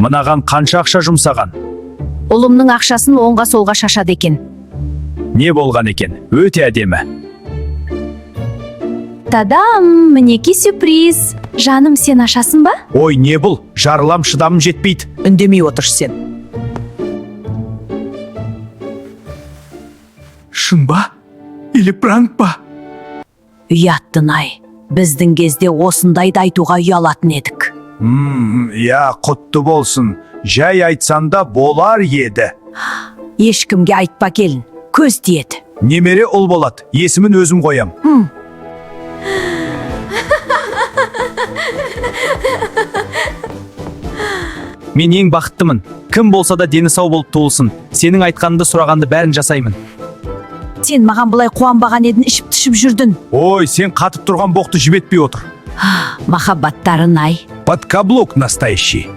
Мынаған қанша ақша жұмсаған? Ұлымның ақшасын оңға солға шашады екен. Не болған екен? Өте әдемі. Тадам, мінеки сюрприз. Жаным, сен ашасың ба? Ой, не бұл? Жарылам шыдамым жетпейді. Үндемей отырш сен. Шын ба? Или пранк ба? Ұяттын-ай. Біздің кезде осындайды айтуға ұялатын едік. Я, құтты болсын. Жай айтсан да болар еді. Ешкімге айтпа келін. Көз тиеді. Немере ұл болады. Есімін өзім қоям. Мен ең бақыттымын. Кім болса да дені сау болып туылсын. Сенің айтқаныңды сұрағанды бәрін жасаймын. Сен маған бұлай қуанбаған едің, ішіп-түшіп жүрдің. Ой, сен қатып тұрған боқты жібетпей отыр. Махаббаттарын-ай. Подкаблук настоящий.